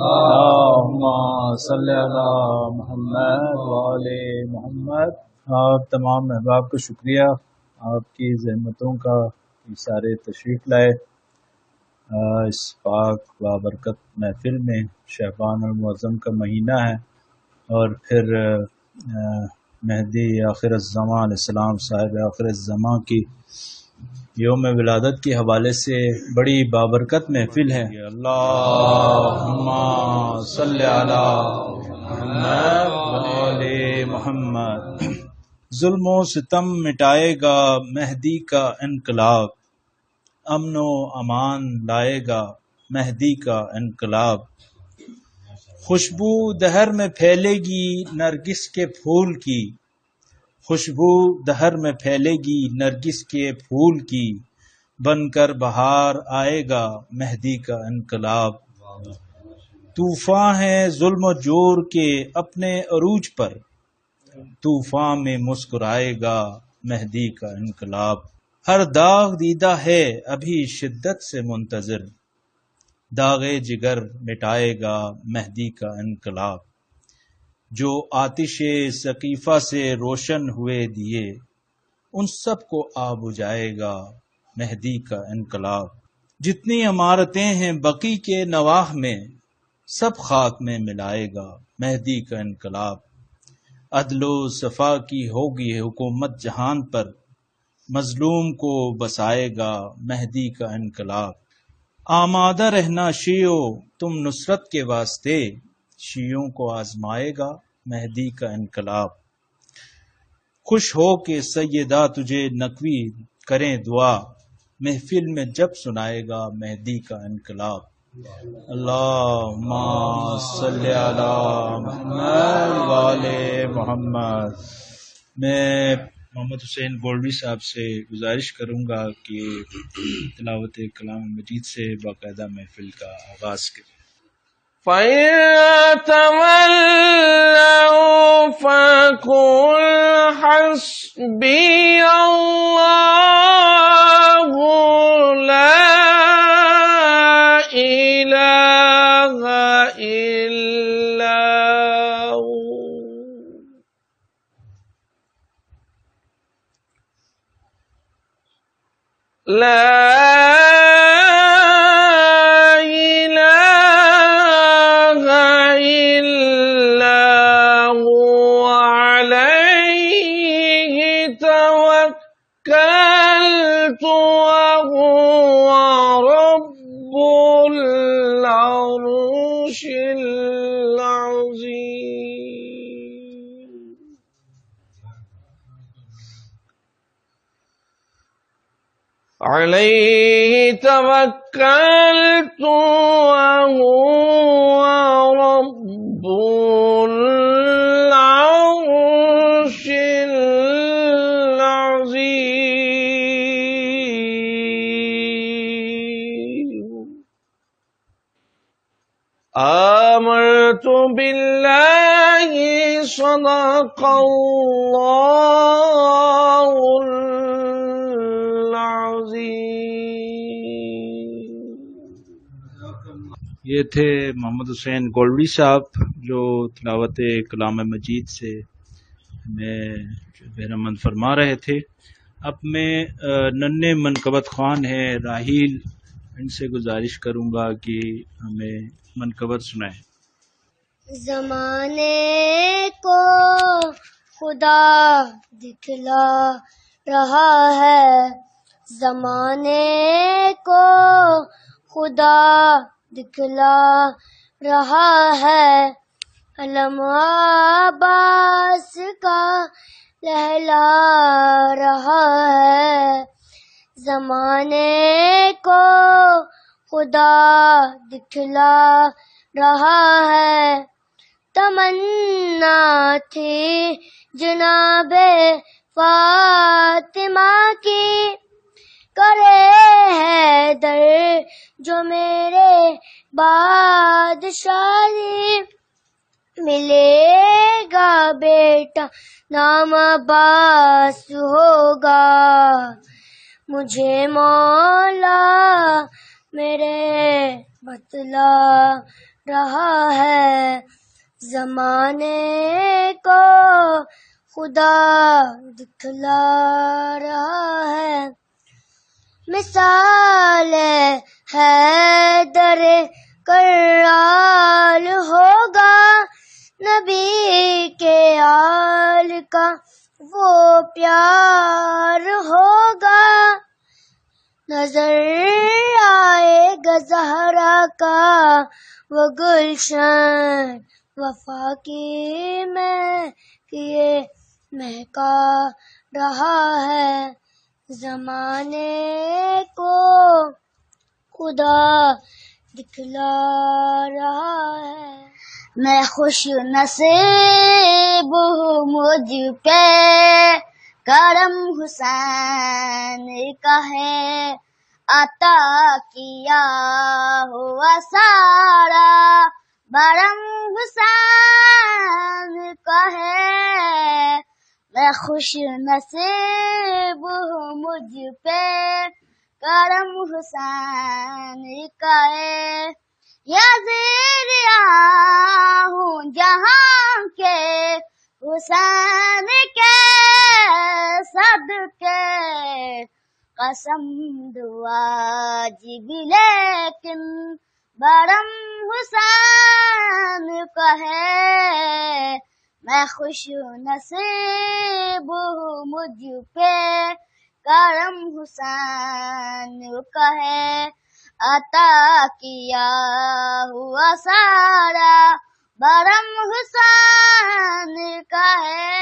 اللہم صلی علی محمد وآل محمد۔ آپ تمام احباب کا شکریہ، آپ کی زحمتوں کا سارے تشریف لائے اس پاک بابرکت محفل میں۔ شعبان المعظم کا مہینہ ہے اور پھر مہدی آخر الزمان علیہ السلام صاحب آخر الزمان کی یوم ولادت کے حوالے سے بڑی بابرکت محفل ہے۔ اللہم صلی علی محمد وآل محمد۔ ظلم و ستم مٹائے گا مہدی کا انقلاب، امن و امان لائے گا مہدی کا انقلاب۔ خوشبو دہر میں پھیلے گی نرگس کے پھول کی، خوشبو دہر میں پھیلے گی نرگس کے پھول کی، بن کر بہار آئے گا مہدی کا انقلاب۔ طوفاں ہے ظلم و جور کے اپنے عروج پر، طوفاں میں مسکرائے گا مہدی کا انقلاب۔ ہر داغ دیدہ ہے ابھی شدت سے منتظر، داغ جگر مٹائے گا مہدی کا انقلاب۔ جو آتش ثقیفہ سے روشن ہوئے دیے، ان سب کو آب بجھائے گا مہدی کا انقلاب۔ جتنی عمارتیں ہیں بقی کے نواح میں، سب خاک میں ملائے گا مہدی کا انقلاب۔ عدل و صفا کی ہوگی حکومت جہان پر، مظلوم کو بسائے گا مہدی کا انقلاب۔ آمادہ رہنا شیعو تم نصرت کے واسطے، شیعوں کو آزمائے گا مہدی کا انقلاب۔ خوش ہو کہ سیدہ تجھے نقوی کریں دعا، محفل میں جب سنائے گا مہدی کا انقلاب۔ اللہم صلی علی محمد وآل محمد۔ میں محمد حسین گولوی صاحب سے گزارش کروں گا کہ تلاوت کلام مجید سے باقاعدہ محفل کا آغاز کریں۔ فَإِن تَوَلَّوْا فَقُلْ حَسْبِيَ اللَّهُ لَا إِلَٰهَ إِلَّا هُوَ عَلَيْهِ توكلت وهو رب العرش العظيم۔ عليه توكلت وهو رب العرش العظيم۔ آمنت بالله صدق الله یہ تھے محمد حسین گولوی صاحب جو تلاوت کلام مجید سے ہمیں بہرمند فرما رہے تھے۔ اب میں ننھے منقبت خوان ہیں راحیل، ان سے گزارش کروں گا کہ ہمیں منقبت سنائیں۔ زمانے کو خدا دکھلا رہا ہے، زمانے کو خدا دکھلا رہا ہے، علم عباس کا لہلا رہا ہے، زمانے کو خدا دکھلا رہا ہے۔ تمنا تھی جناب فاطمہ کی، کرے حیدر جو میرے بادشاہی، ملے گا بیٹا نام عباس ہوگا، مجھے مولا میرے بتلا رہا ہے، زمانے کو خدا دکھلا رہا ہے۔ مثال حیدر کرال ہوگا، نبی کے آل کا وہ پیار ہوگا، نظر آئے گا زہرا کا وہ گلشن، وفا کی مہکیے مہکا رہا ہے، زمانے کو خدا دکھلا رہا ہے۔ میں خوش نصیب ہوں مجھ پہ کرم حسین کا ہے، عطا کیا ہوا سارا برم حسین کا ہے۔ میں خوش نصیب ہوں مجھ پہ کرم حسین کا ہے، یزید ہوں جہاں کے حسین کے صدقے، قسم دعا بھی لیکن برم حسین کا ہے۔ میں خوش نصیب ہوں مجھ پہ کرم حسین کا ہے، عطا کیا ہوا سارا برم حسین کا ہے۔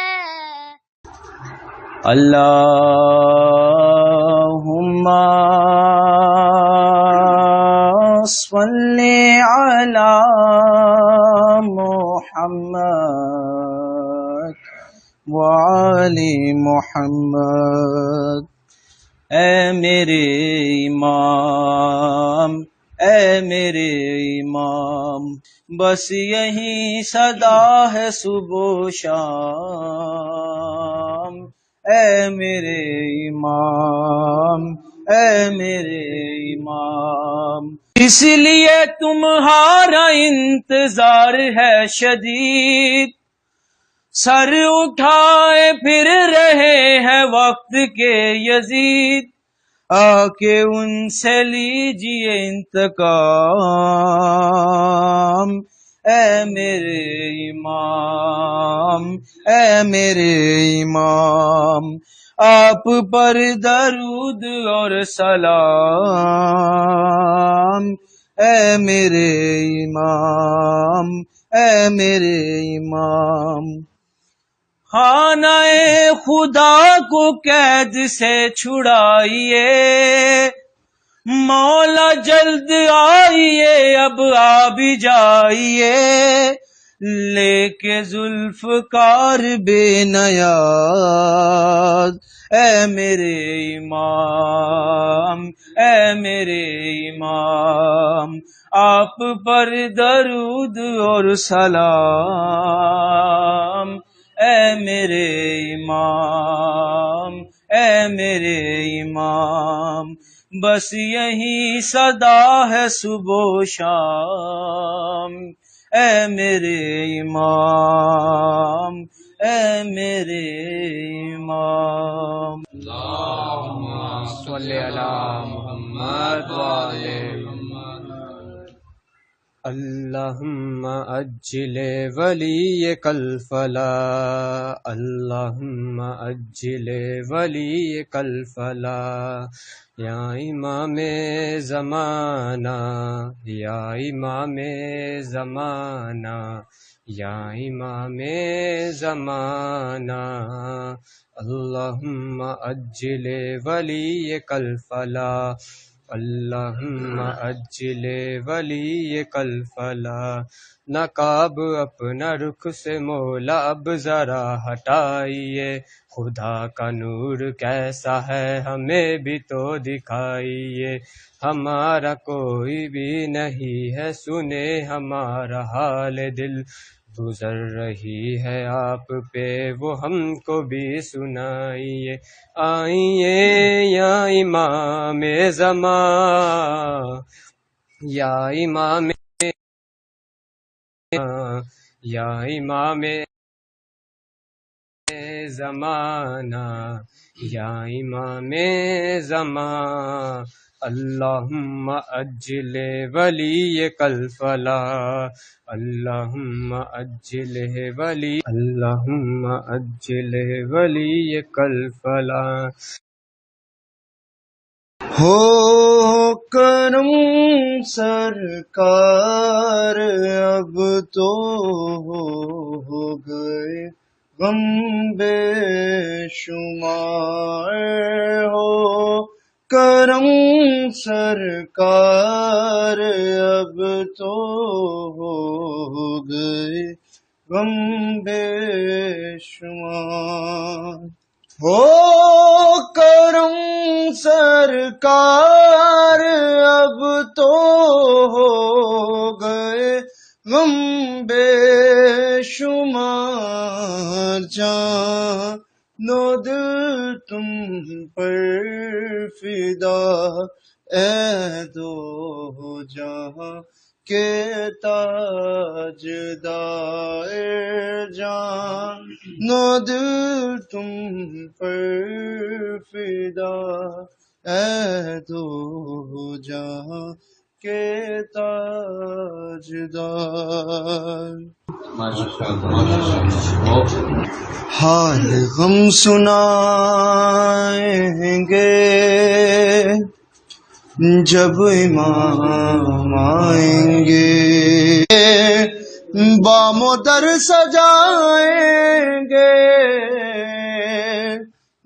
اللہم صلی علی محمد وعلی محمد۔ اے میرے امام، اے میرے امام، بس یہی صدا ہے صبح و شام۔ اے میرے امام، اے میرے امام، اس لیے تمہارا انتظار ہے شدید، سر اٹھائے پھر رہے ہیں وقت کے یزید، آ کے ان سے لیجئے انتقام۔ اے میرے امام، اے میرے امام، آپ پر درود اور سلام۔ اے میرے امام، اے میرے امام، خانہ خدا کو قید سے چھڑائیے، مولا جلد آئیے، اب آ بھی جائیے، لے کے ذوالفقار بے نیاز۔ اے میرے امام، اے میرے امام، آپ پر درود اور سلام۔ اے میرے امام، اے میرے امام، بس یہی صدا ہے صبح و شام۔ اے میرے امام، اے میرے امام۔ اللہم صلی علی محمد وعلی محمد۔ اللہم اجل ولی الفلاح، اللہم اجل ولی الفلاح، یا امام زمانہ، یا امام زمانہ، یا امام زمانہ، اللہم اجل ولی الفلاح، اللہم اجل ولی الفلاح۔ نقاب اپنا رخ سے مولا اب ذرا ہٹائیے، خدا کا نور کیسا ہے ہمیں بھی تو دکھائیے، ہمارا کوئی بھی نہیں ہے سنے ہمارا حال دل، گزر رہی ہے آپ پہ وہ ہم کو بھی سنائیے، آئیے یا امام زمان، یا امام یا امام زمانہ یا امام زمان اللہم اجل ولی کل فلاح اللہم اجل ولی کل فلاح ہو کرم سرکار اب تو ہو گئے غم بے شمار ہو کرم سرکار اب تو ہو گئے غم بے شمار ہو کرم سرکار اب تو ہو گئے غم بے شمار جان و دل تم پر فدا اے دو جہاں کے تاجدار جان و دل تم پر فدا اے دو جہاں کے تاجدار حال غم سنائیں گے جب امام آئیں گے بام و در سجائیں گے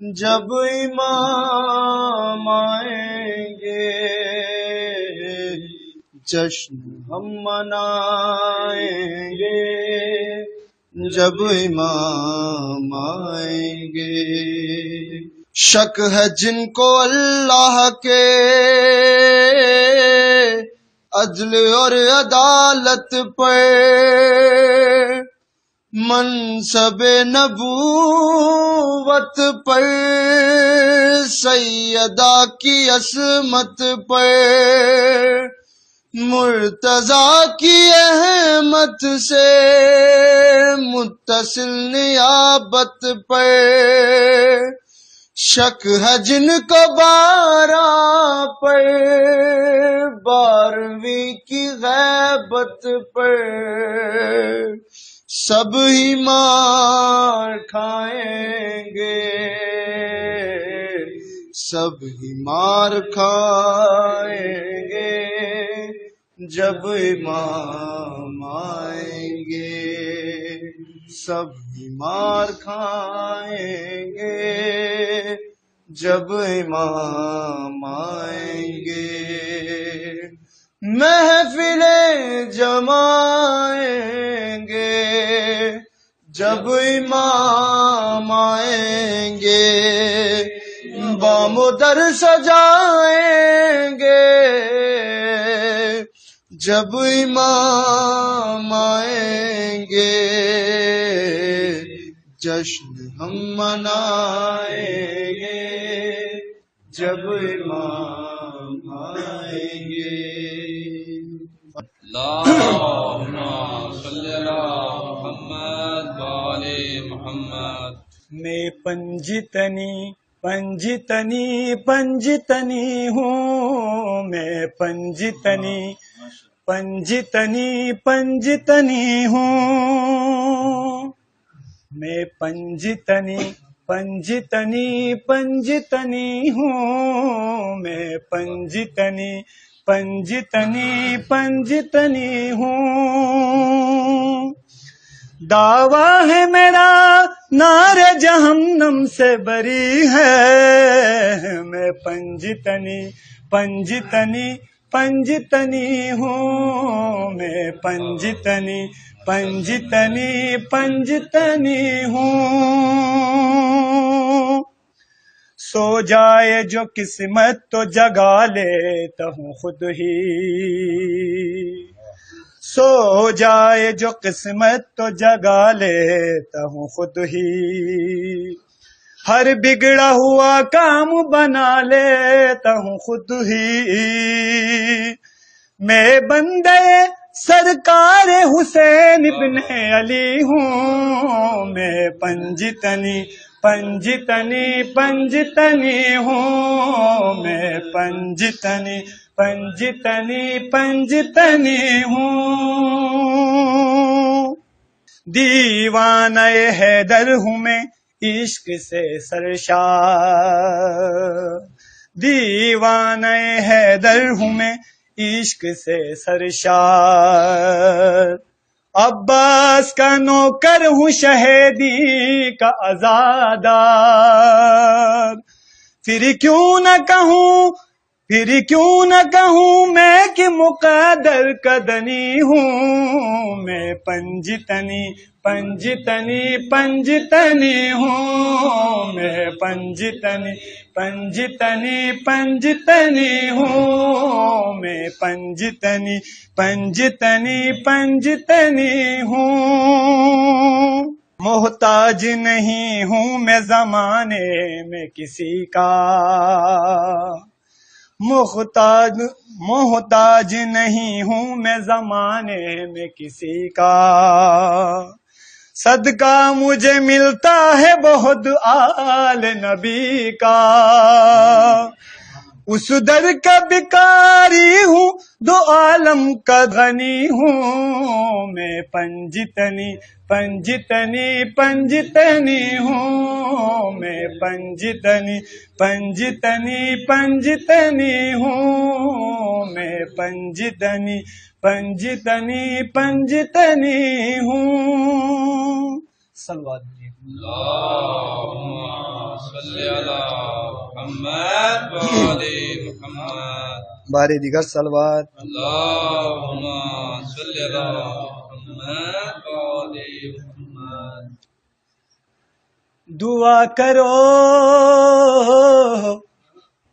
جب امام آئیں گے جشن ہم منائیں گے جب امام آئیں گے شک ہے جن کو اللہ کے عدل اور عدالت پر منصب نبوت پر سیدہ کی عصمت پر مرتضیٰ کی احمد سے متصل نیابت پر شک ہے جن کو بارہ پر بارہویں کی غیبت پر سب ہی مار کھائیں گے سب ہی مار کھائیں گے جب امام آئیں گے سب ہی مار کھائیں گے جب امام آئیں گے محفلیں جمائیں گے جب امام آئیں گے بام و در سجائیں گے جب امام آئیں گے جشن ہم منائیں گے جب امام آئیں گے اللہم صلی علی محمد وآل محمد میں پنجتنی ہوں میں پنجتنی ہوں میں پنجتنی ہوں میں پنجتنی ہوں دعویٰ ہے میرا نار جہنم سے بری ہے میں پنجتنی ہوں میں پنجتنی ہوں سو جائے جو قسمت تو جگا لیتا ہوں خود ہی سو جائے جو قسمت تو جگا لیتا ہوں خود ہی ہر بگڑا ہوا کام بنا لیتا ہوں خود ہی میں بندے سرکار حسین ابن علی ہوں میں پنجتنی پنجتنی پنجتنی ہوں میں پنجتنی پنجتنی پنجتنی ہوں دیوانہ حیدر ہوں میں عشق سے سرشار دیوانہ حیدر ہوں میں عشق سے سرشار عباس کا نوکر ہوں شہیدی کا عزادار پھر کیوں نہ کہوں میں کہ مقدر قدنی ہوں میں پنجتنی پنجتنی پنجتنی ہوں میں پنجتنی پنجتنی پنجتنی ہوں میں پنجتنی پنجتنی پنجتنی ہوں محتاج نہیں ہوں میں زمانے میں کسی کا محتاج نہیں ہوں میں زمانے میں کسی کا صدقہ مجھے ملتا ہے بہت آل نبی کا اس در کا بکاری ہوں دو عالم کا غنی ہوں میں پنجتنی پنجتنی پنجتنی ہوں میں پنجتنی پنجتنی پنجتنی ہوں میں پنجتنی پنجتنی پنجتنی ہوں صلوات اللهم صل على محمد وآل محمد بارے دیگر صلوات اللهم صل على محمد وآل محمد دعا کرو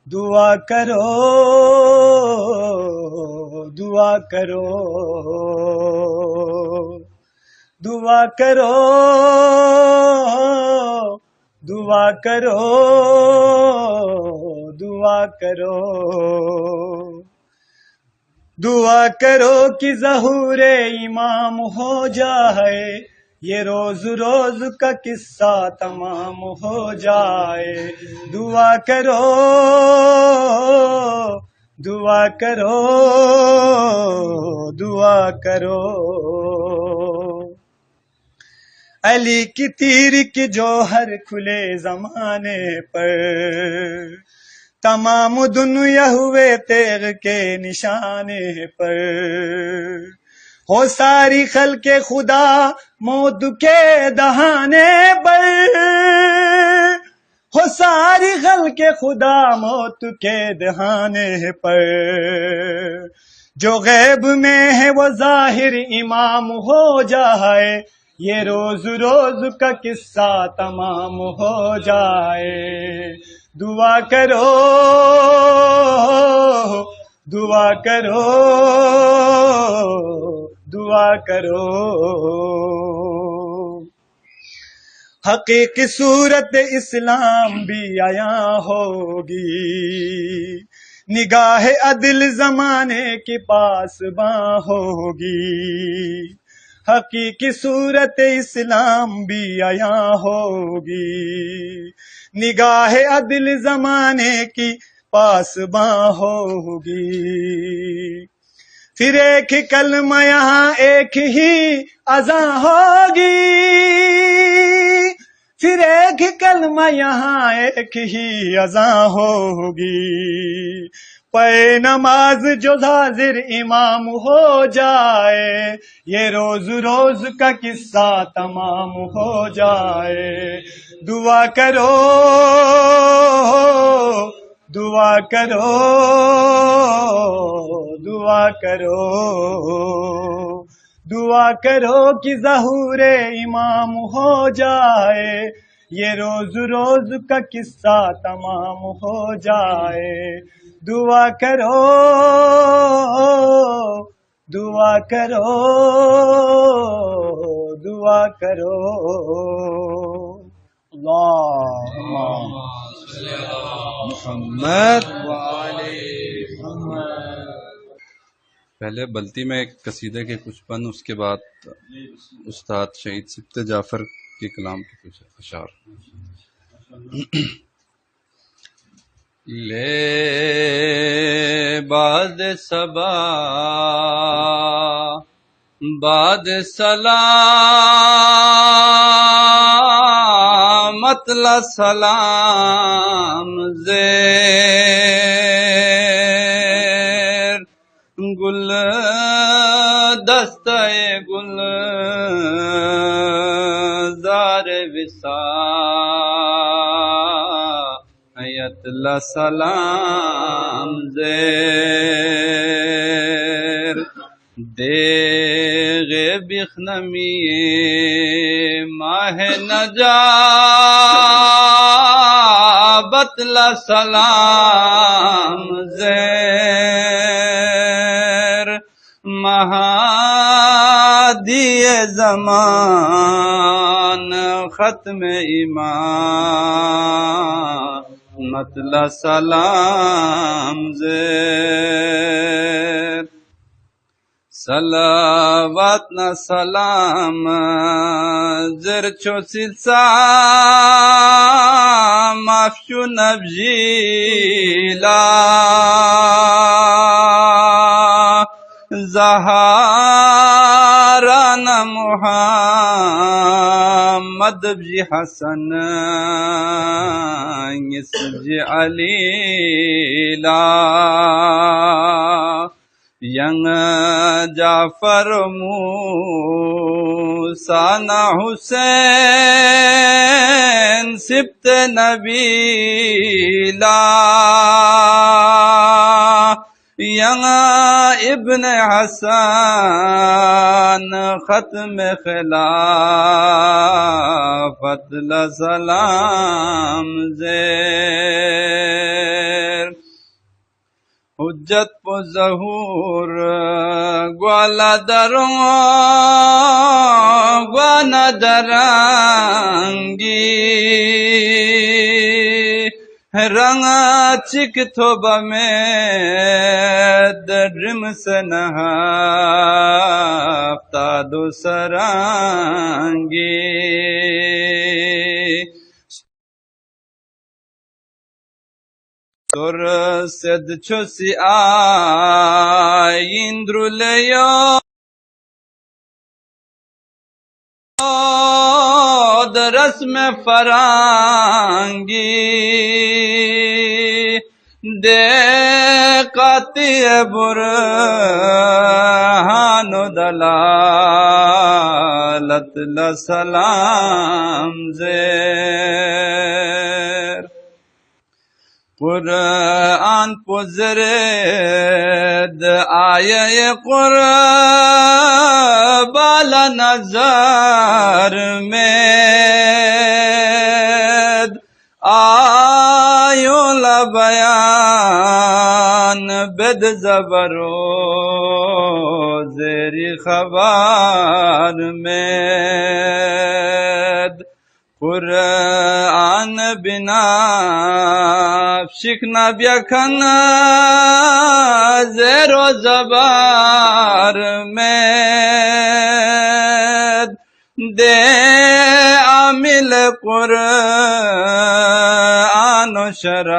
دعا کرو دعا کرو دعا کرو دعا کرو دعا کرو دعا کرو کہ ظہور امام ہو جائے یہ روز روز کا قصہ تمام ہو جائے دعا کرو دعا کرو دعا کرو علی کی تیر کی جوہر کھلے زمانے پر تمام دنیا ہوئے تیغ کے نشانے پر ہو ساری خلق خدا موت کے دہانے پر ہو ساری خلق خدا موت کے دہانے پر جو غیب میں ہے وہ ظاہر امام ہو جائے یہ روز روز کا قصہ تمام ہو جائے دعا کرو دعا کرو دعا کرو حقیقی صورت اسلام بھی عیاں ہوگی نگاہ عدل زمانے کے پاس باں ہوگی حقیقی صورت اسلام بھی عیاں ہوگی نگاہ عدل زمانے کی پاس باں ہوگی پھر ایک کلمہ یہاں ایک ہی اذان ہوگی پھر ایک کلمہ یہاں ایک ہی اذان ہوگی پے نماز جو حاضر امام ہو جائے یہ روز روز کا قصہ تمام ہو جائے دعا کرو دعا کرو دعا کرو دعا کرو کہ ظہور امام ہو جائے یہ روز روز کا قصہ تمام ہو جائے دعا کرو دعا کرو دعا کرو اللہم صل على محمد وآل محمد پہلے بلتی میں ایک قصیدے کے کچھ بند، اس کے بعد استاد شہید سبت جعفر کے کلام کے کچھ اشعار۔ لے باد صبا باد سلامت لا سلام زیر گل دستہ گل زار وصایت لا سلام زیر دیغ بخنمی ماہ نجابت لا سلام زیر مہادی زمان ختم ایمانت لا سلام زیر صلوات نہ سلام زر چو سلسام افشو نبجیلا زہاران محمد بجی حسن یسجی علیلا ینگ جعفر موسیٰ نہ حسین سبت نبیلا ینگ ابن حسن ختم خلافت لا سلام زیر حجت پو ظہور گوالا دروں گوانا درنگی رنگ چک تھوبا میں درم سے نہفتا دو سرانگی سر سد چوسی آئندر لیو درس میں فرانگی دے قاطی برہان و دلالت لا سلام زیر قرآن پزرد آیے قربال نظر میں آیو لبیان بد زبرو زیری خبر میں قرآن بنا شکنا بیکن زیر و زبار میں دے عامل قرآن و شراکت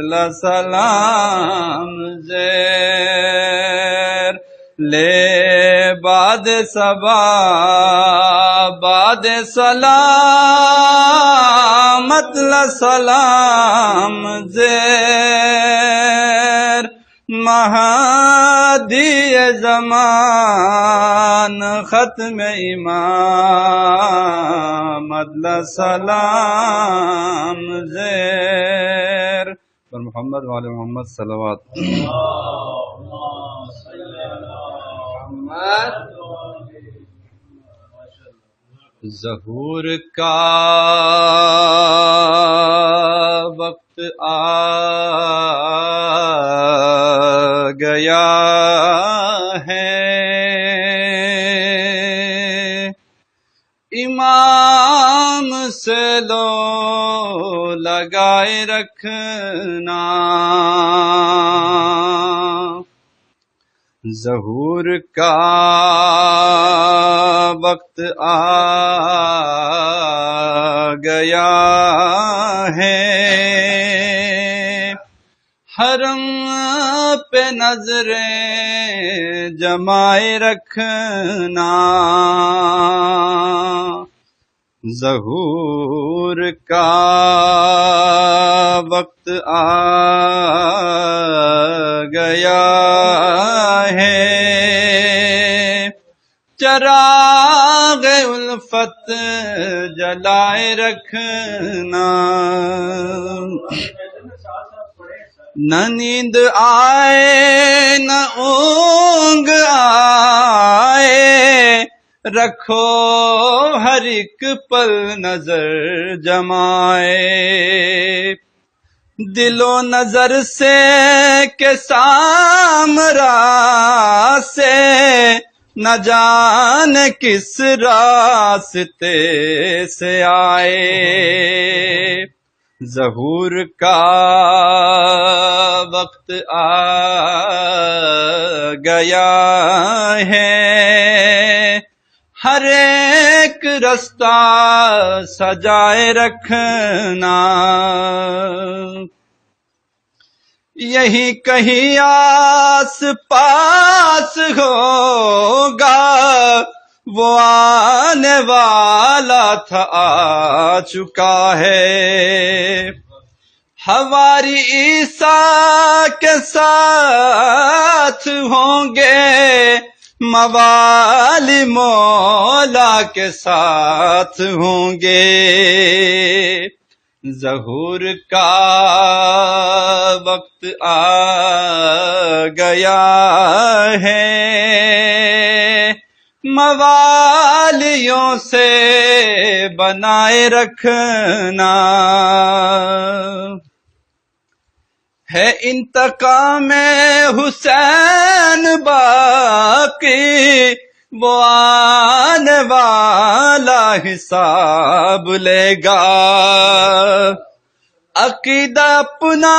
لا سلام زیر لے باد صبا باد سلامت لا سلام زیر مہادی زمان ختم امامت لا سلام زیر پر محمد وعلی محمد صلوات ظہور کا وقت آ گیا ہے، امام سے لو لگائے رکھنا، ظہور کا وقت آ گیا ہے، حرم پہ نظریں جمائے رکھنا، ظہور کا وقت آ گیا ہے، چراغ الفت جلائے رکھنا، نہ نیند آئے نہ اونگ آئے، رکھو ہر ایک پل نظر جمائے، دل و نظر سے کہ سامرا سے نہ جان کس راستے سے آئے، ظہور کا وقت آ گیا ہے، ہر ایک رستہ سجائے رکھنا، یہی کہیں آس پاس ہوگا، وہ آنے والا تھا آ چکا ہے، حواری عیسیٰ کے ساتھ ہوں گے، موالی مولا کے ساتھ ہوں گے، ظہور کا وقت آ گیا ہے، موالیوں سے بنائے رکھنا، ہے انتقام حسین باقی، وہ آنے والا حساب لے گا، عقیدہ اپنا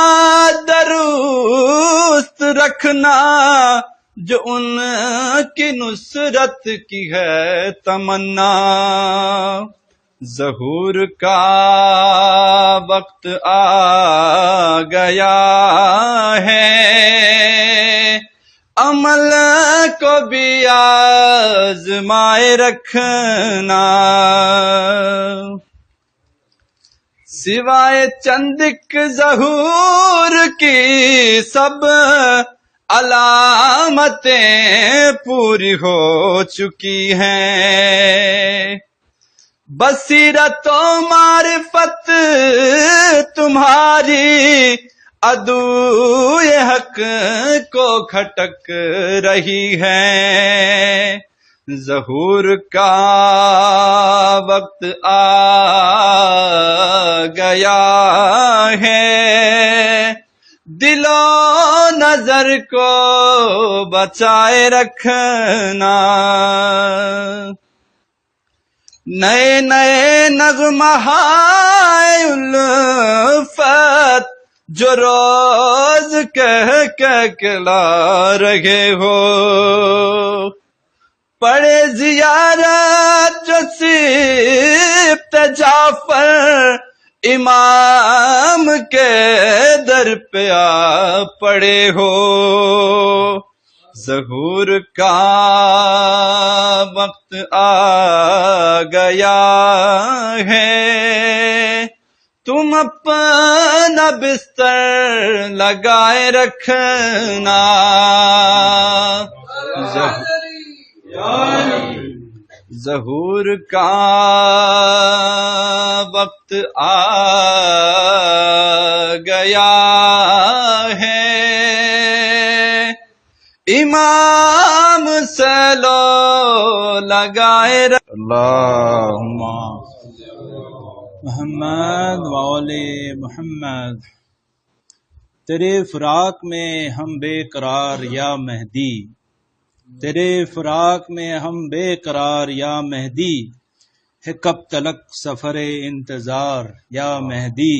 درست رکھنا، جو ان کی نصرت کی ہے تمنا، ظہور کا وقت آ گیا ہے، عمل کو بھی آزمائے رکھنا، سوائے چندک ظہور کی سب علامتیں پوری ہو چکی ہیں، بصیرت و معرفت تمہاری عدوئے حق کو کھٹک رہی ہے، ظہور کا وقت آ گیا ہے، دل و نظر کو بچائے رکھنا، نئے نئے نغمہ ہائے الفت جو روز کہہ لا رہے ہو، پڑے زیارت جو سبط جعفر امام کے در پہ آ پڑے ہو، ظہور کا وقت آ گیا ہے، تم اپنا بستر لگائے رکھنا، ظہور کا وقت آ گیا ہے، امام سے لو لگائے اللہم محمد وآل محمد۔ تیرے فراق میں ہم بے قرار یا مہدی، تیرے فراق میں ہم بے قرار یا مہدی، ہے کب تلک سفر انتظار یا مہدی،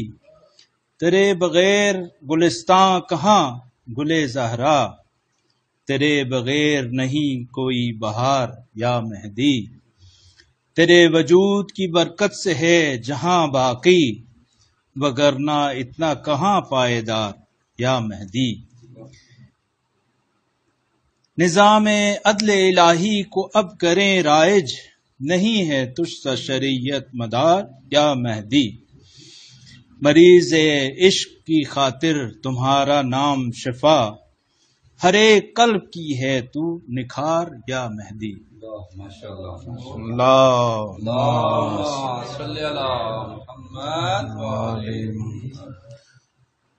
تیرے بغیر گلستاں کہاں گلے زہرا، تیرے بغیر نہیں کوئی بہار یا مہدی، تیرے وجود کی برکت سے ہے جہاں باقی، وگرنہ اتنا کہاں پائیدار یا مہدی۔ نظام عدل الہی کو اب کریں رائج، نہیں ہے تجھ سا شریعت مدار یا مہدی، مریض عشق کی خاطر تمہارا نام شفا، ہر ایک قلب کی ہے تو نکھار یا مہدی۔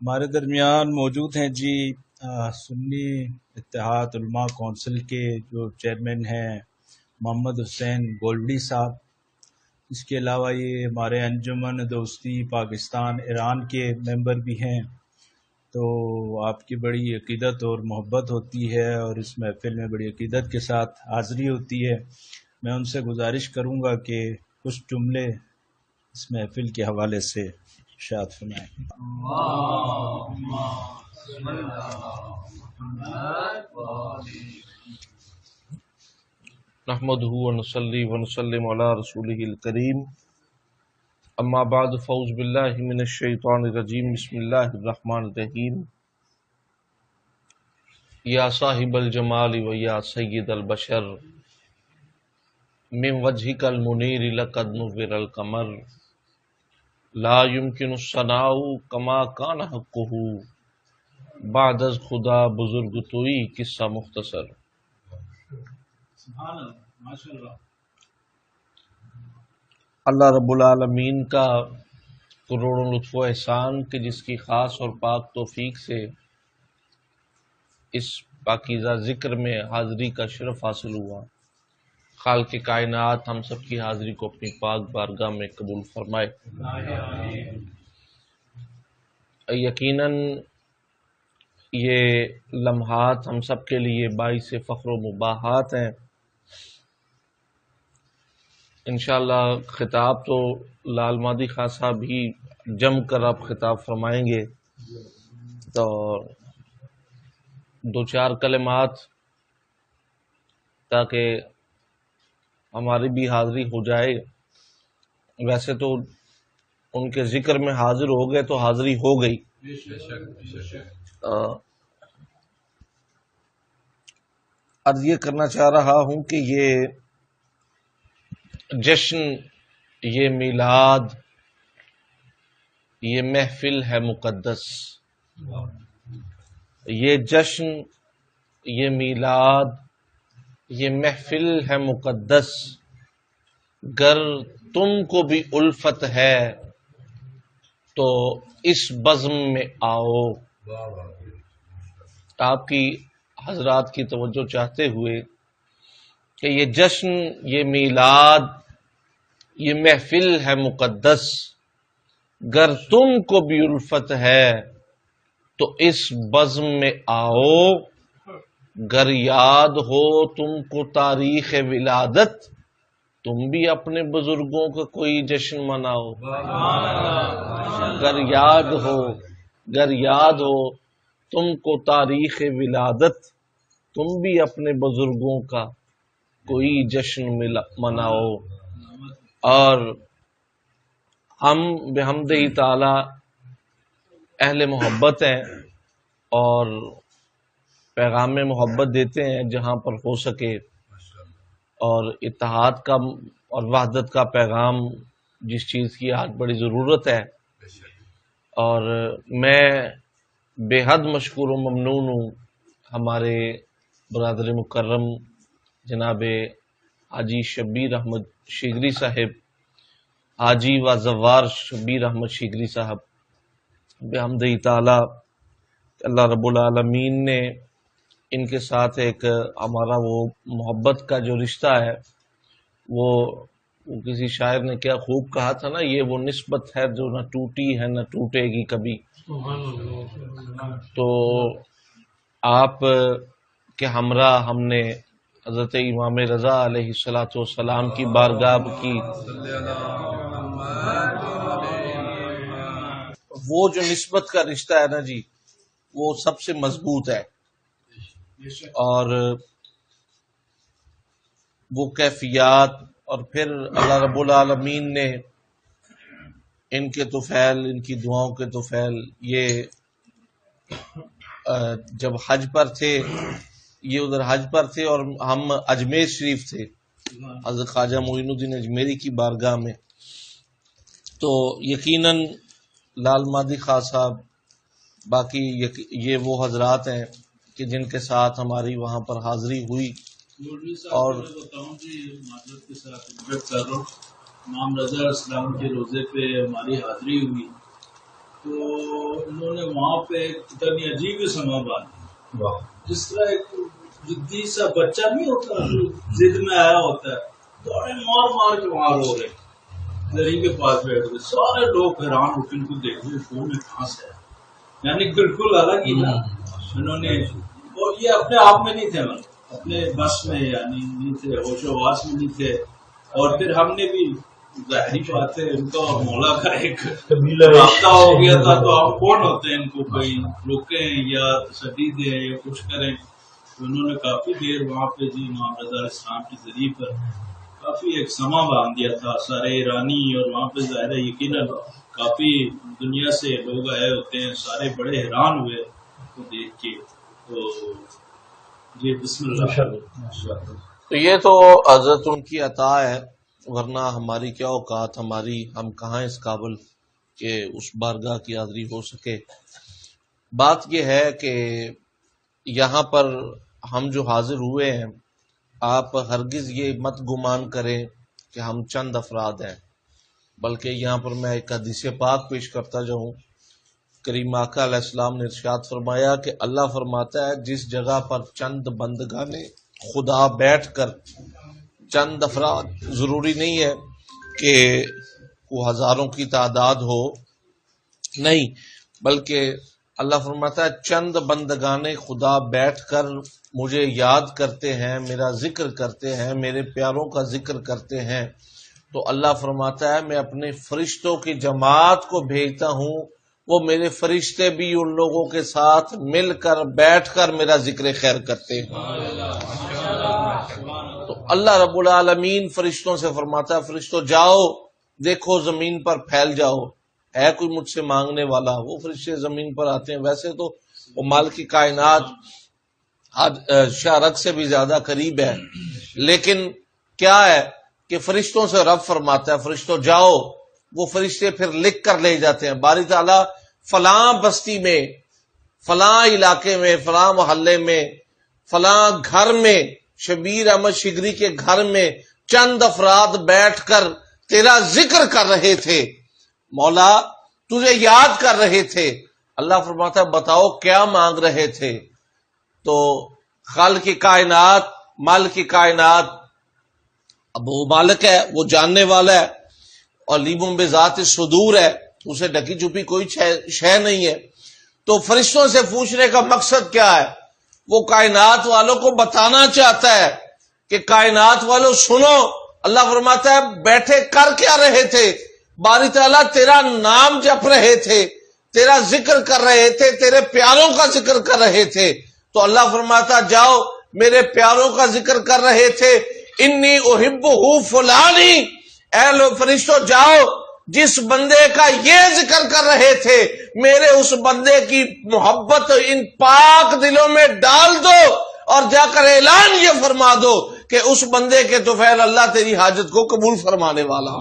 ہمارے درمیان موجود ہیں جی سنی اتحاد علماء کونسل کے جو چیئرمین ہیں محمد حسین گولڈی صاحب، اس کے علاوہ یہ ہمارے انجمن دوستی پاکستان ایران کے ممبر بھی ہیں۔ تو آپ کی بڑی عقیدت اور محبت ہوتی ہے اور اس محفل میں بڑی عقیدت کے ساتھ حاضری ہوتی ہے۔ میں ان سے گزارش کروں گا کہ کچھ جملے اس محفل کے حوالے سے ارشاد فرمائیں۔ نحمده ونصلي ونسلم على رسوله الكريم، اما بعد، فاعوذ باللہ من الشیطان الرجیم، بسم اللہ الرحمن الرحیم۔ یا صاحب الجمال و یا سید البشر، من وجهک المنیر لقد نور القمر، لا يمکن الثناء کما کان حقہ، بعد از خدا بزرگ توئی قصہ مختصر۔ اللہ رب العالمین کا کروڑوں لطف و احسان کہ جس کی خاص اور پاک توفیق سے اس پاکیزہ ذکر میں حاضری کا شرف حاصل ہوا۔ خالق کائنات ہم سب کی حاضری کو اپنی پاک بارگاہ میں قبول فرمائے۔ یقیناً یہ لمحات ہم سب کے لیے باعث فخر و مباحات ہیں۔ انشاءاللہ خطاب تو لال مادی خان صاحب ہی جم کر آپ خطاب فرمائیں گے، تو دو چار کلمات تاکہ ہماری بھی حاضری ہو جائے۔ ویسے تو ان کے ذکر میں حاضر ہو گئے تو حاضری ہو گئی۔ عرض یہ کرنا چاہ رہا ہوں کہ یہ جشن، یہ میلاد، یہ محفل ہے مقدس۔ یہ جشن، یہ میلاد، یہ محفل ہے مقدس، گر تم کو بھی الفت ہے تو اس بزم میں آؤ۔ آپ کی حضرات کی توجہ چاہتے ہوئے کہ یہ جشن، یہ میلاد، یہ محفل ہے مقدس، گر تم کو بھی الفت ہے تو اس بزم میں آؤ، گر یاد ہو تم کو تاریخ ولادت، تم بھی اپنے بزرگوں کا کوئی جشن مناؤ۔ گر یاد ہو تم کو تاریخ ولادت، تم بھی اپنے بزرگوں کا کوئی جشن مناؤ۔ اور ہم بحمدہ تعالی اہل محبت ہیں اور پیغام محبت دیتے ہیں جہاں پر ہو سکے، اور اتحاد کا اور وحدت کا پیغام جس چیز کی آج بڑی ضرورت ہے۔ اور میں بے حد مشکور و ممنون ہوں ہمارے برادر مکرم جناب حاجی شبیر احمد شیگری صاحب، حاجی و زوار شبیر احمد شیگری صاحب، بحمدہ تعالی اللہ رب العالمین نے ان کے ساتھ ایک ہمارا وہ محبت کا جو رشتہ ہے، وہ کسی شاعر نے کیا خوب کہا تھا نا، یہ وہ نسبت ہے جو نہ ٹوٹی ہے نہ ٹوٹے گی کبھی۔ تو آپ کے ہمراہ ہم نے حضرت امام رضا علیہ الصلاۃ والسلام کی بارگاہ کی وہ جو نسبت کا رشتہ ہے نا جی، وہ سب سے مضبوط ہے۔ اور وہ کیفیات، اور پھر اللہ رب العالمین نے ان کے طفیل، ان کی دعاؤں کے طفیل، یہ جب حج پر تھے، یہ ادھر حج پر تھے اور ہم اجمیر شریف تھے حضرت خواجہ معین الدین اجمیری کی بارگاہ میں، تو یقیناً لال مہدی خان صاحب، باقی یہ وہ حضرات ہیں کہ جن کے ساتھ ہماری وہاں پر حاضری ہوئی. اور بتاؤں جی معذرت کے ساتھ کر رہا ہوں، امام رضا اسلام کے روزے پہ ہماری حاضری ہوئی تو انہوں نے وہاں پہ اتنی عجیب سما باندھی، جس طرح ایک جدی سا بچہ نہیں ہوتا ضد میں آیا ہوتا ہے، دوڑے مار کے وہاں رو رہے، دری کے پاس بیٹھ گئے، سارے لوگ حیران ہو کے ان کو دیکھ رہے کون ہے، کہاں سے ہے، یعنی بالکل الگ ہی نا انہوں نے. اور یہ اپنے آپ میں نہیں تھے، اپنے بس میں یعنی نہیں تھے، ہوش و حواس میں نہیں تھے. اور پھر ہم نے بھی ظاہری بات ہے ان کا اور مولا کا ایک رابطہ ہو گیا تھا، تو آپ کون ہوتے ہیں ان کو کوئی روکیں یا تسلی دیں یا کچھ کریں. تو انہوں نے کافی دیر وہاں پہ جی امام رضا اسلام کے ذریعے پر کافی ایک سما باندھ دیا تھا سارے ایرانی. اور وہاں پہ ظاہر ہے یقیناً کافی دنیا سے لوگ آئے ہوتے ہیں، سارے بڑے حیران ہوئے کو دیکھ کے. تو جی بسم اللہ. تو یہ تو حضرت ان کی عطا ہے، ورنہ ہماری کیا اوقات، ہم کہاں اس قابل کہ اس بارگاہ کی حاضری ہو سکے. بات یہ ہے کہ یہاں پر ہم جو حاضر ہوئے ہیں، آپ ہرگز یہ مت گمان کریں کہ ہم چند افراد ہیں، بلکہ یہاں پر میں ایک حدیث پاک پیش کرتا جاؤں. کریم آقا علیہ السلام نے ارشاد فرمایا کہ اللہ فرماتا ہے جس جگہ پر چند بندگان خدا بیٹھ کر، چند افراد ضروری نہیں ہے کہ وہ ہزاروں کی تعداد ہو، نہیں، بلکہ اللہ فرماتا ہے چند بندگان خدا بیٹھ کر مجھے یاد کرتے ہیں، میرا ذکر کرتے ہیں، میرے پیاروں کا ذکر کرتے ہیں، تو اللہ فرماتا ہے میں اپنے فرشتوں کی جماعت کو بھیجتا ہوں، وہ میرے فرشتے بھی ان لوگوں کے ساتھ مل کر بیٹھ کر میرا ذکر خیر کرتے ہیں. تو اللہ رب العالمین فرشتوں سے فرماتا ہے فرشتوں جاؤ دیکھو زمین پر پھیل جاؤ، ہے کوئی مجھ سے مانگنے والا. وہ فرشتے زمین پر آتے ہیں. ویسے تو وہ مالک کی کائنات شارک سے بھی زیادہ قریب ہے، لیکن کیا ہے کہ فرشتوں سے رب فرماتا ہے فرشتوں جاؤ. وہ فرشتے پھر لکھ کر لے جاتے ہیں، باری تعالیٰ فلاں بستی میں، فلاں علاقے میں، فلاں محلے میں، فلاں گھر میں، شبیر احمد شگری کے گھر میں چند افراد بیٹھ کر تیرا ذکر کر رہے تھے، مولا تجھے یاد کر رہے تھے. اللہ فرماتا ہے بتاؤ کیا مانگ رہے تھے. تو خالق کی کائنات، مالک کی کائنات، اب وہ مالک ہے، وہ جاننے والا ہے، اور لیبوں بے ذات صدور ہے، اسے ڈکی چھپی کوئی شے نہیں ہے. تو فرشتوں سے پوچھنے کا مقصد کیا ہے؟ وہ کائنات والوں کو بتانا چاہتا ہے کہ کائنات والوں سنو. اللہ فرماتا ہے بیٹھے کر کیا رہے تھے؟ باری تعالیٰ تیرا نام جپ رہے تھے، تیرا ذکر کر رہے تھے، تیرے پیاروں کا ذکر کر رہے تھے. تو اللہ فرماتا جاؤ میرے پیاروں کا ذکر کر رہے تھے، انی احبہ فلانی، اے لوگ فرشتوں جاؤ جس بندے کا یہ ذکر کر رہے تھے میرے اس بندے کی محبت ان پاک دلوں میں ڈال دو، اور جا کر اعلان یہ فرما دو کہ اس بندے کے طفیل اللہ تیری حاجت کو قبول فرمانے والا.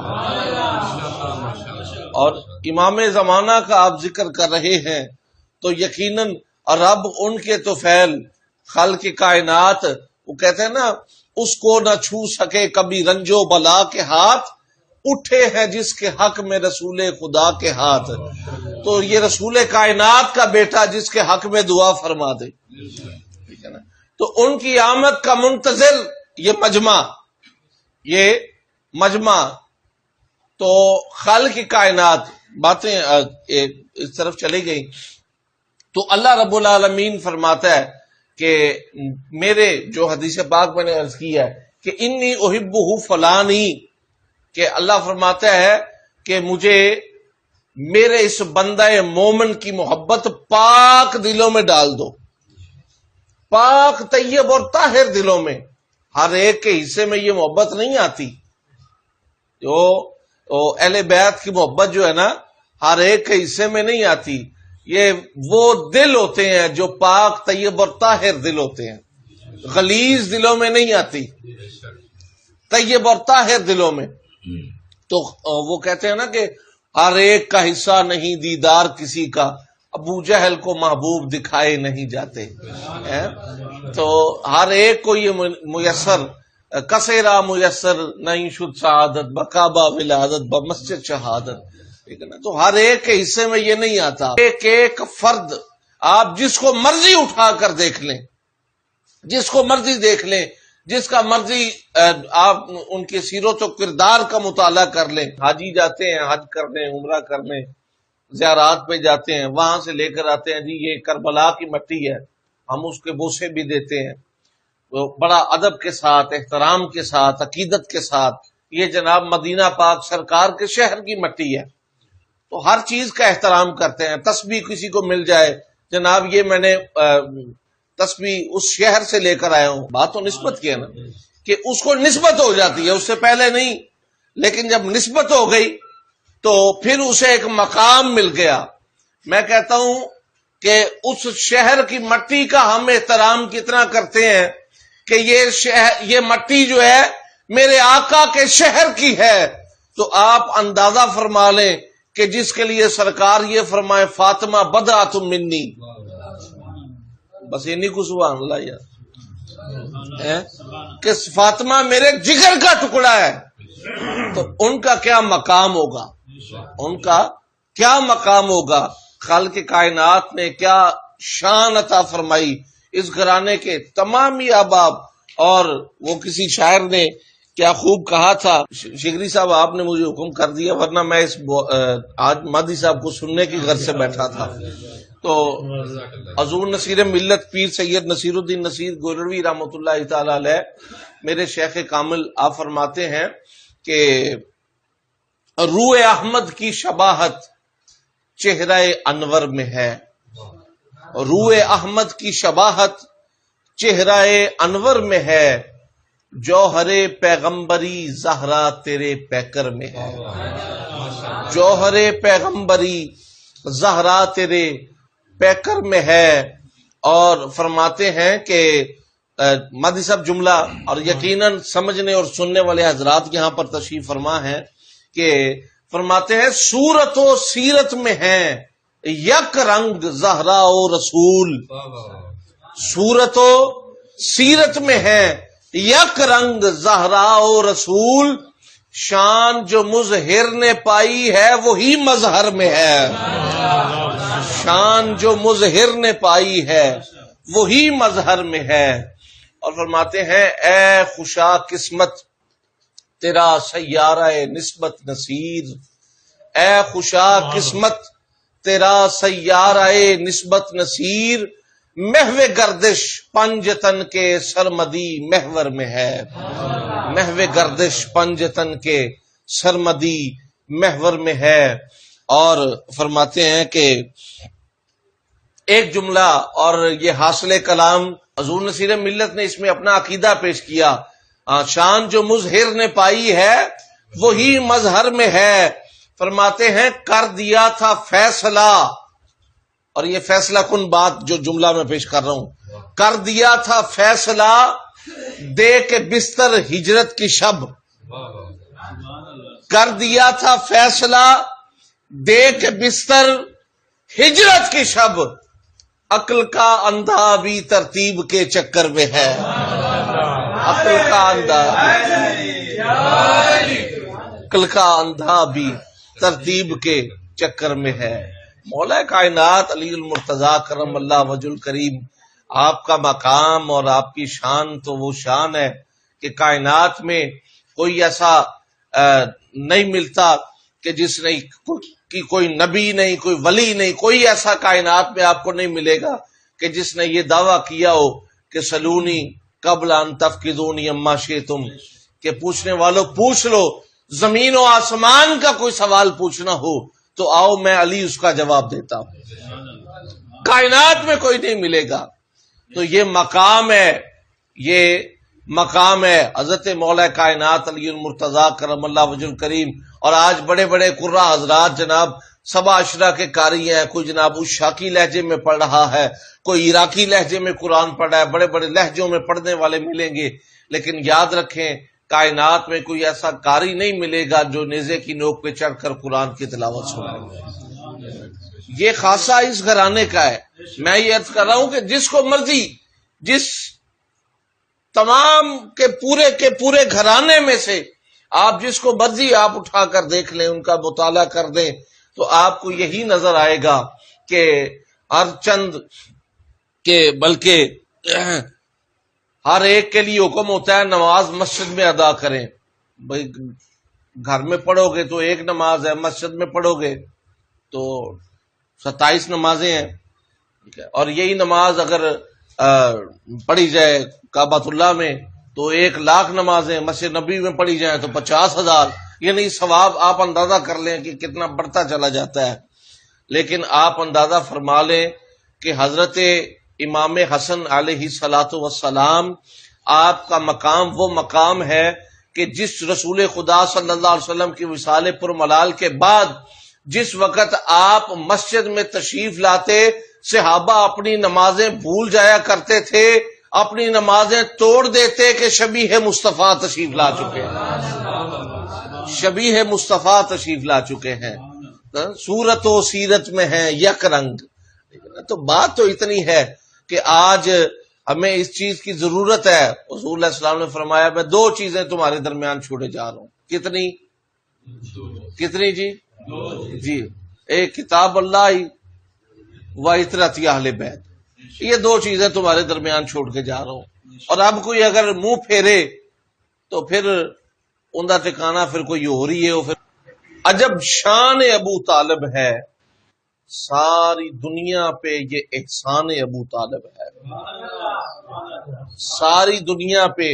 اور امام زمانہ کا آپ ذکر کر رہے ہیں تو یقیناً رب ان کے طفیل خالق کی کائنات، وہ کہتے ہیں نا اس کو نہ چھو سکے کبھی رنجو بلا کے ہاتھ، اٹھے ہیں جس کے حق میں رسول خدا کے ہاتھ. تو یہ رسول کائنات کا بیٹا جس کے حق میں دعا فرما دے، ٹھیک ہے نا. تو ان کی آمد کا منتظر یہ مجمع تو خالق کی کائنات. باتیں اس طرف چلی گئی تو اللہ رب العالمین فرماتا ہے کہ میرے جو حدیث پاک میں نے عرض کی ہے کہ انی احبہ فلانی، کہ اللہ فرماتا ہے کہ مجھے میرے اس بندہ مومن کی محبت پاک دلوں میں ڈال دو. پاک طیب اور طاہر دلوں میں، ہر ایک کے حصے میں یہ محبت نہیں آتی. جو اہل بیت کی محبت جو ہے نا ہر ایک کے حصے میں نہیں آتی. یہ وہ دل ہوتے ہیں جو پاک طیب اور طاہر دل ہوتے ہیں، غلیظ دلوں میں نہیں آتی، طیب اور طاہر دلوں میں. تو وہ کہتے ہیں نا کہ ہر ایک کا حصہ نہیں دیدار کسی کا، ابو جہل کو محبوب دکھائے نہیں جاتے. تو ہر ایک کو یہ میسر، کسیرا میسر نہیں شد سعادت بکعبہ ولادت بمسجد شہادت. ٹھیک ہے نا؟ تو ہر ایک کے حصے میں یہ نہیں آتا. ایک ایک فرد آپ جس کو مرضی اٹھا کر دیکھ لیں، جس کو مرضی دیکھ لیں، جس کا مرضی آپ ان کی سیرت و کردار کا مطالعہ کر لیں. حاجی جاتے ہیں حج کرنے، عمرہ کرنے، زیارات پہ جاتے ہیں، وہاں سے لے کر آتے ہیں جی یہ کربلا کی مٹی ہے، ہم اس کے بوسے بھی دیتے ہیں بڑا ادب کے ساتھ، احترام کے ساتھ، عقیدت کے ساتھ. یہ جناب مدینہ پاک سرکار کے شہر کی مٹی ہے، تو ہر چیز کا احترام کرتے ہیں. تسبیح کسی کو مل جائے، جناب یہ میں نے تسبیح اس شہر سے لے کر آیا ہوں، بات تو نسبت کی ہے نا، کہ اس کو نسبت ہو جاتی ہے، اس سے پہلے نہیں. لیکن جب نسبت ہو گئی تو پھر اسے ایک مقام مل گیا. میں کہتا ہوں کہ اس شہر کی مٹی کا ہم احترام کتنا کرتے ہیں کہ یہ مٹی جو ہے میرے آقا کے شہر کی ہے. تو آپ اندازہ فرما لیں کہ جس کے لیے سرکار یہ فرمائے فاطمہ بدعۃ منی، بس یہ نہیں کچھ سبحان اللہ یار، کہ فاطمہ میرے جگر کا ٹکڑا ہے. تو ان کا کیا مقام ہوگا، ان کا کیا مقام ہوگا. خالق کائنات نے کیا شان عطا فرمائی اس گھرانے کے تمام ہی احباب. اور وہ کسی شاعر نے کیا خوب کہا تھا، شگری صاحب آپ نے مجھے حکم کر دیا ورنہ میں اس آج مادی صاحب کو سننے کی غرض سے بیٹھا تھا. تو حضور نصیر ملت پیر سید نصیر الدین نصیر گولروی رحمۃ اللہ تعالی علیہ میرے شیخ کامل آپ فرماتے ہیں کہ روح احمد کی شباہت چہرہ انور میں ہے، روح احمد کی شباہت چہرہ انور میں ہے، جوہر پیغمبری زہرا تیرے پیکر میں ہے، جوہر پیغمبری زہرا تیرے پیکر میں ہے. اور فرماتے ہیں کہ مادی صاحب جملہ، اور یقیناً سمجھنے اور سننے والے حضرات یہاں پر تشریف فرما ہیں، کہ فرماتے ہیں صورت و سیرت میں ہیں یک رنگ زہرا و رسول، صورت و سیرت میں ہیں یک رنگ زہرا و رسول، شان جو مظہر نے پائی ہے وہی مظہر میں ہے، شان جو مظہر نے پائی ہے وہی مظہر میں ہے. اور فرماتے ہیں اے خوشا قسمت تیرا سیارہ نسبت نصیر، اے خوشا قسمت تیرا سیارہ نسبت نصیر، محو گردش پنجتن کے سرمدی محور میں ہے، محو گردش پنجتن کے سرمدی محور میں ہے. اور فرماتے ہیں کہ ایک جملہ، اور یہ حاصل کلام حضور نصیر ملت نے اس میں اپنا عقیدہ پیش کیا، شان جو مظہر نے پائی ہے وہی مظہر میں ہے. فرماتے ہیں کر دیا تھا فیصلہ، اور یہ فیصلہ کن بات جو جملہ میں پیش کر رہا ہوں، کر دیا تھا فیصلہ دے کے بستر ہجرت کی شب، کر دیا تھا فیصلہ دے کے بستر ہجرت کی شب، عقل کا اندھا بھی ترتیب کے چکر میں ہے، عقل کا اندھا، عقل کا اندھا بھی ترتیب کے چکر میں ہے. مولا کائنات علی المرتضیٰ کرم اللہ وجہ الکریم، آپ کا مقام اور آپ کی شان تو وہ شان ہے کہ کائنات میں کوئی ایسا نہیں ملتا کہ جس نے کہ کوئی نبی نہیں، کوئی ولی نہیں، کوئی ایسا کائنات میں آپ کو نہیں ملے گا کہ جس نے یہ دعویٰ کیا ہو کہ سلونی قبل ان تفقدونی اما شئتم، کہ پوچھنے والوں پوچھ لو، زمین و آسمان کا کوئی سوال پوچھنا ہو تو آؤ میں علی اس کا جواب دیتا ہوں. کائنات میں کوئی نہیں ملے گا. تو یہ مقام ہے، یہ مقام ہے حضرت مولا کائنات علی المرتضیٰ کرم اللہ وجہ الکریم. اور آج بڑے بڑے قرا حضرات جناب سبا عشرہ کے قاری ہیں، کوئی جناب اشاکی لہجے میں پڑھ رہا ہے، کوئی عراقی لہجے میں قرآن پڑھ رہا ہے، بڑے بڑے لہجوں میں پڑھنے والے ملیں گے، لیکن یاد رکھیں کائنات میں کوئی ایسا قاری نہیں ملے گا جو نیزے کی نوک پہ چڑھ کر قرآن کی تلاوت سنائے گا. یہ خاصہ اس گھرانے کا ہے. میں یہ عرض کر رہا ہوں کہ جس کو مرضی، جس تمام کے پورے گھرانے میں سے آپ جس کو مرضی آپ اٹھا کر دیکھ لیں، ان کا مطالعہ کر دیں، تو آپ کو یہی نظر آئے گا کہ ہر چند کے بلکہ ہر ایک کے لیے حکم ہوتا ہے نماز مسجد میں ادا کریں. بھائی گھر میں پڑھو گے تو ایک نماز ہے، مسجد میں پڑھو گے تو 27 نمازیں ہیں. اور یہی نماز اگر پڑھی جائے کعبۃ اللہ میں تو 1,00,000 نمازیں، مسجد نبی میں پڑھی جائیں تو 50,000. یعنی ثواب آپ اندازہ کر لیں کہ کتنا بڑھتا چلا جاتا ہے. لیکن آپ اندازہ فرما لیں کہ حضرت امام حسن علیہ الصلاۃ والسلام آپ کا مقام وہ مقام ہے کہ جس رسول خدا صلی اللہ علیہ وسلم کی وصال پرملال کے بعد جس وقت آپ مسجد میں تشریف لاتے، صحابہ اپنی نمازیں بھول جایا کرتے تھے، اپنی نمازیں توڑ دیتے کہ شبیہ مصطفیٰ تشریف لا چکے ہیں، شبیہ مصطفیٰ تشریف لا چکے ہیں، صورت و سیرت میں ہیں یک رنگ. تو بات تو اتنی ہے کہ آج ہمیں اس چیز کی ضرورت ہے. حضور علیہ السلام نے فرمایا میں 2 چیزیں تمہارے درمیان چھوڑے جا رہا ہوں. کتنی جی؟ ایک کتاب اللہ و اطرت اہل بیت. یہ 2 چیزیں تمہارے درمیان چھوڑ کے جا رہا ہوں. اور اب کوئی اگر منہ پھیرے تو پھر ان کا ٹھکانہ پھر کوئی ہو رہی ہے. پھر عجب شان ابو طالب ہے، ساری دنیا پہ یہ احسان ابو طالب ہے، ساری دنیا پہ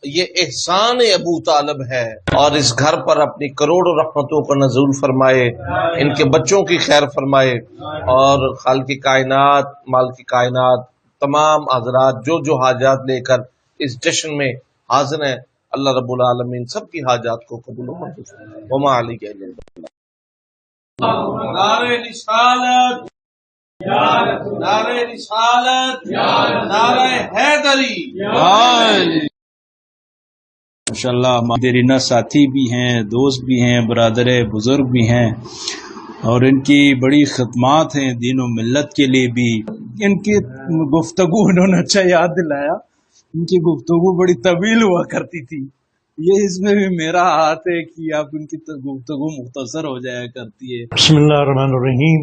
یہ احسان ابو طالب ہے. اور اس گھر پر اپنی کروڑوں رحمتوں کا نزول فرمائے، ان کے بچوں کی خیر فرمائے، اور خالق کائنات مالک کائنات تمام حضرات جو حاجات لے کر اس جشن میں حاضر ہیں، اللہ رب العالمین سب کی حاجات کو قبول و منظور فرمائے. وما علیہ الا البلاغ. نعرہ رسالت، نعرہ رسالت، نعرہ حیدری. ماشاءاللہ دیرینہ ساتھی بھی ہیں، دوست بھی ہیں، برادر بزرگ بھی ہیں، اور ان کی بڑی خدمات ہیں دین و ملت کے لیے بھی. ان کی گفتگو انہوں نے اچھا یاد دلایا، ان کی گفتگو بڑی طویل ہوا کرتی تھی. یہ اس میں بھی میرا ہاتھ ہے کہ آپ ان کی گفتگو مختصر ہو جایا کرتی ہے. بسم اللہ الرحمن الرحیم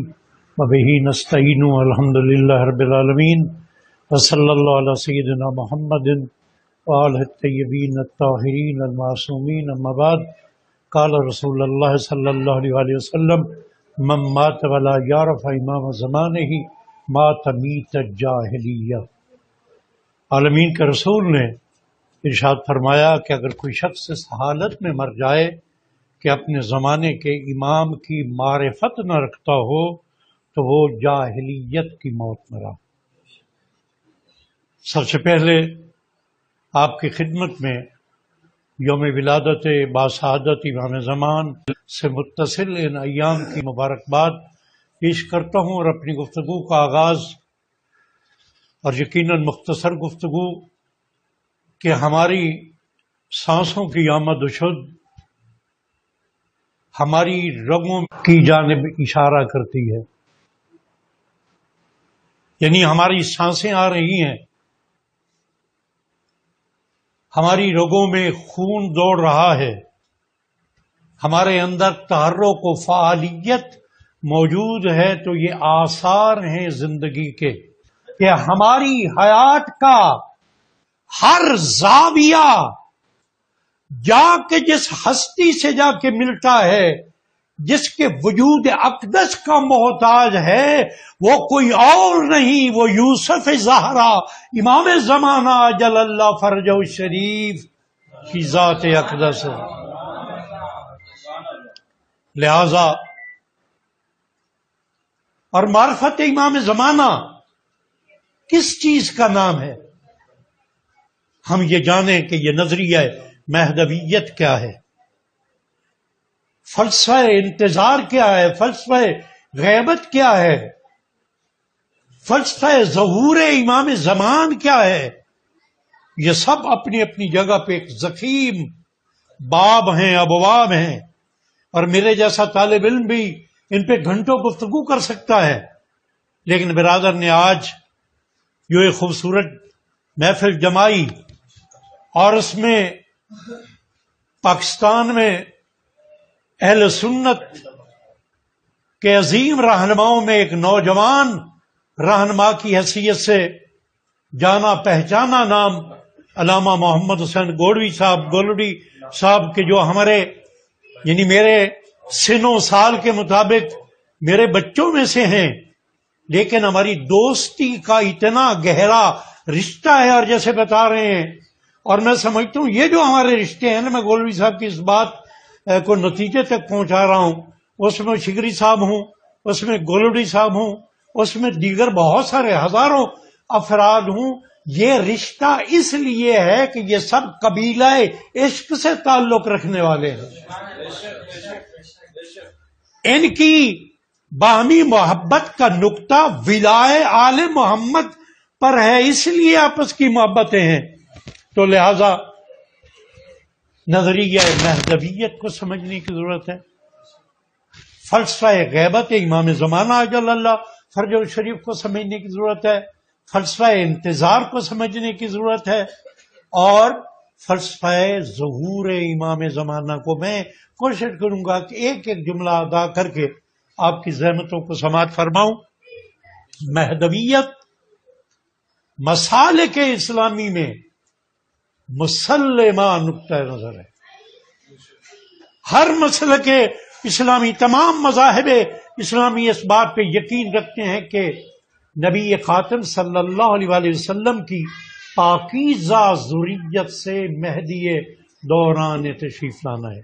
وبہ نستعین الحمد للہ رب العالمین وصلی اللہ علی سیدنا محمد وآلہ الطیبین الطاہرین المعصومین. اما بعد، قال رسول اللہ صلی اللہ علیہ وسلم من مات ولا یعرف امام زمانہ مات میت الجاہلیہ. عالمین کے رسول نے ارشاد فرمایا کہ اگر کوئی شخص اس حالت میں مر جائے کہ اپنے زمانے کے امام کی معرفت نہ رکھتا ہو تو وہ جاہلیت کی موت مرا. سب سے پہلے آپ کی خدمت میں یوم ولادت باسعادت امام زمان سے متصل ان ایام کی مبارکباد پیش کرتا ہوں، اور اپنی گفتگو کا آغاز، اور یقیناً مختصر گفتگو کہ ہماری سانسوں کی آمد و شد ہماری رگوں کی جانب اشارہ کرتی ہے. یعنی ہماری سانسیں آ رہی ہیں، ہماری رگوں میں خون دوڑ رہا ہے، ہمارے اندر تحرک و فعالیت موجود ہے، تو یہ آثار ہیں زندگی کے کہ ہماری حیات کا ہر زاویہ جا کے جس ہستی سے جا کے ملتا ہے، جس کے وجود اقدس کا محتاج ہے، وہ کوئی اور نہیں، وہ یوسف زہرا امام زمانہ جل اللہ فرجہ الشریف کی ذات اقدس ہے. لہذا اور معرفت امام زمانہ کس چیز کا نام ہے؟ ہم یہ جانیں کہ یہ نظریہ مہدویت کیا ہے، فلسفہ انتظار کیا ہے، فلسفہ غیبت کیا ہے، فلسفہ ظہور امام زمان کیا ہے. یہ سب اپنی اپنی جگہ پہ ایک ضخیم باب ہیں، ابواب ہیں، اور میرے جیسا طالب علم بھی ان پہ گھنٹوں گفتگو کر سکتا ہے. لیکن برادر نے آج جو ایک خوبصورت محفل جمائی اور اس میں پاکستان میں اہل سنت کے عظیم رہنماؤں میں ایک نوجوان رہنما کی حیثیت سے جانا پہچانا نام علامہ محمد حسین گولوی صاحب کے، جو ہمارے یعنی میرے سن و سال کے مطابق میرے بچوں میں سے ہیں، لیکن ہماری دوستی کا اتنا گہرا رشتہ ہے. اور جیسے بتا رہے ہیں، اور میں سمجھتا ہوں یہ جو ہمارے رشتے ہیں نا، میں گولوی صاحب کی اس بات کو نتیجے تک پہنچا رہا ہوں، اس میں شگری صاحب ہوں، اس میں گولوی صاحب ہوں، اس میں دیگر بہت سارے ہزاروں افراد ہوں. یہ رشتہ اس لیے ہے کہ یہ سب قبیلہ عشق سے تعلق رکھنے والے ہیں. ان کی باہمی محبت کا نقطہ ولائے آل محمد پر ہے، اس لیے آپس کی محبتیں ہیں. تو لہذا نظریہ مہدویت کو سمجھنے کی ضرورت ہے، فلسفہ غیبت امام زمانہ اجل اللہ فرج شریف کو سمجھنے کی ضرورت ہے، فلسفہ انتظار کو سمجھنے کی ضرورت ہے، اور فلسفہ ظہور امام زمانہ کو میں کوشش کروں گا کہ ایک ایک جملہ ادا کر کے آپ کی زحمتوں کو سماعت فرماؤں. مہدویت مسالک اسلامی میں مسلمہ نقطۂ نظر ہے. ہر مسلک اسلامی، تمام مذاہب اسلامی اس بات پہ یقین رکھتے ہیں کہ نبی خاتم صلی اللہ علیہ وآلہ وسلم کی پاکیزہ ذریت سے مہدی دوران تشریف لانا ہے.